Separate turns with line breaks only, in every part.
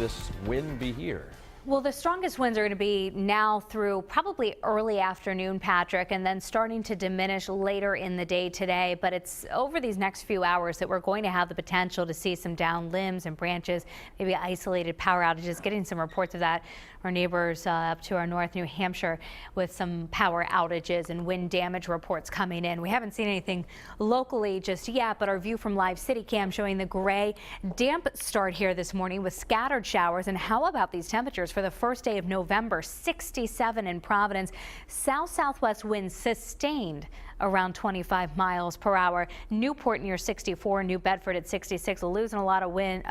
this wind be here?
Well, the strongest winds are going to be now through probably early afternoon, Patrick, and then starting to diminish later in the day today. But it's over these next few hours that we're going to have the potential to see some downed limbs and branches, maybe isolated power outages. Getting some reports of that. Our neighbors up to our north, New Hampshire, with some power outages and wind damage reports coming in. We haven't seen anything locally just yet, but our view from live city cam showing the gray, damp start here this morning with scattered showers. And how about these temperatures for the first day of November? 67 in Providence. South-southwest winds sustained around 25 miles per hour. Newport near 64, New Bedford at 66. Losing a lot of wind,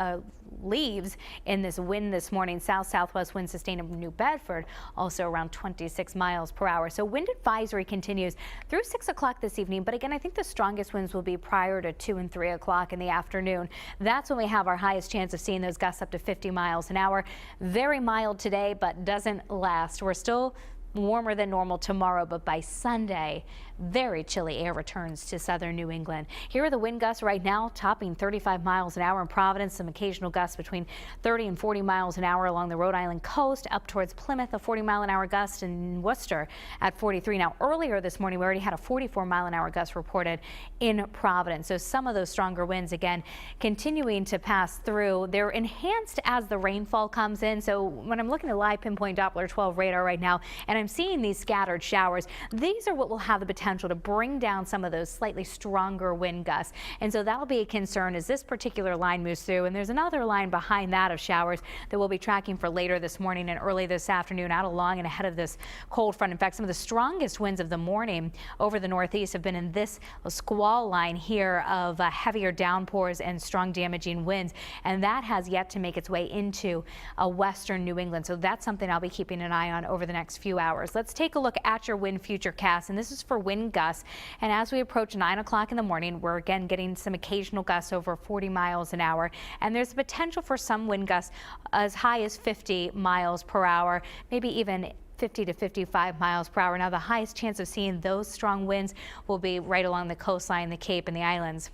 leaves in this wind this morning. South-southwest wind sustained in New Bedford, also around 26 miles per hour. So wind advisory continues through 6 o'clock this evening. But again, I think the strongest winds will be prior to 2 and 3 o'clock in the afternoon. That's when we have our highest chance of seeing those gusts up to 50 miles an hour. Very mild today, but doesn't last. We're still warmer than normal tomorrow, but by Sunday, very chilly air returns to southern New England. Here are the wind gusts right now, topping 35 miles an hour in Providence. Some occasional gusts between 30 and 40 miles an hour along the Rhode Island coast, up towards Plymouth, a 40-mile-an-hour gust, in Worcester at 43. Now, earlier this morning, we already had a 44-mile-an-hour gust reported in Providence. So some of those stronger winds, again, continuing to pass through. They're enhanced as the rainfall comes in. So when I'm looking at live Pinpoint Doppler 12 radar right now, and I'm seeing these scattered showers, these are what will have the potential to bring down some of those slightly stronger wind gusts. And so that'll be a concern as this particular line moves through. And there's another line behind that of showers that we'll be tracking for later this morning and early this afternoon, out along and ahead of this cold front. In fact, some of the strongest winds of the morning over the northeast have been in this squall line here of heavier downpours and strong damaging winds. And that has yet to make its way into western New England. So that's something I'll be keeping an eye on over the next few hours. Let's take a look at your wind future cast, and this is for wind gusts. And as we approach 9 o'clock in the morning, we're again getting some occasional gusts over 40 miles an hour, and there's a potential for some wind gusts as high as 50 miles per hour, maybe even 50 to 55 miles per hour. Now, the highest chance of seeing those strong winds will be right along the coastline, the Cape, and the islands.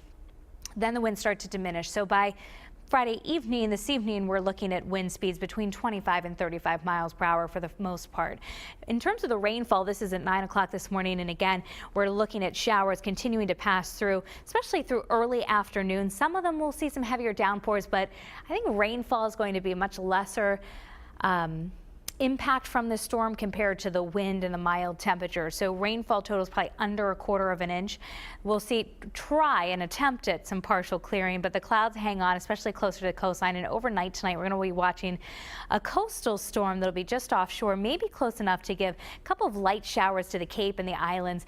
Then the winds start to diminish. So by Friday evening, this evening, we're looking at wind speeds between 25 and 35 miles per hour for the most part. In terms of the rainfall, this is at 9 o'clock this morning. And again, we're looking at showers continuing to pass through, especially through early afternoon. Some of them will see some heavier downpours, but I think rainfall is going to be much lesser impact from the storm compared to the wind and the mild temperature. So rainfall totals probably under 1/4 of an inch. We'll try and attempt at some partial clearing, but the clouds hang on, especially closer to the coastline. And overnight tonight, we're going to be watching a coastal storm that'll be just offshore, maybe close enough to give a couple of light showers to the Cape and the islands,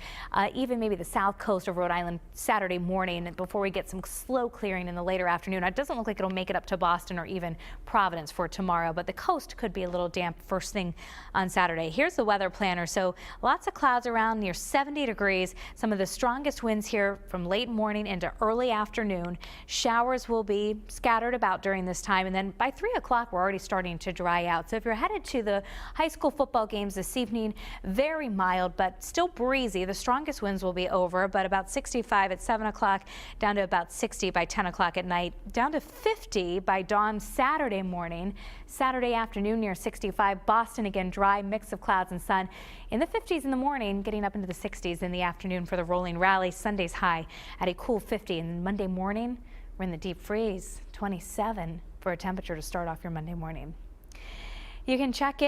even maybe the south coast of Rhode Island Saturday morning before we get some slow clearing in the later afternoon. It doesn't look like it'll make it up to Boston or even Providence for tomorrow, but the coast could be a little damp first thing on Saturday. Here's the weather planner. So lots of clouds around, near 70 degrees. Some of the strongest winds here from late morning into early afternoon. Showers will be scattered about during this time, and then by 3 o'clock we're already starting to dry out. So if you're headed to the high school football games this evening, very mild but still breezy. The strongest winds will be over, but about 65 at 7 o'clock, down to about 60 by 10 o'clock at night, down to 50 by dawn Saturday morning. Saturday afternoon near 65. Boston again dry, mix of clouds and sun. In the 50s in the morning, getting up into the 60s in the afternoon for the rolling rally. Sunday's high at a cool 50. And Monday morning, we're in the deep freeze, 27 for a temperature to start off your Monday morning. You can check in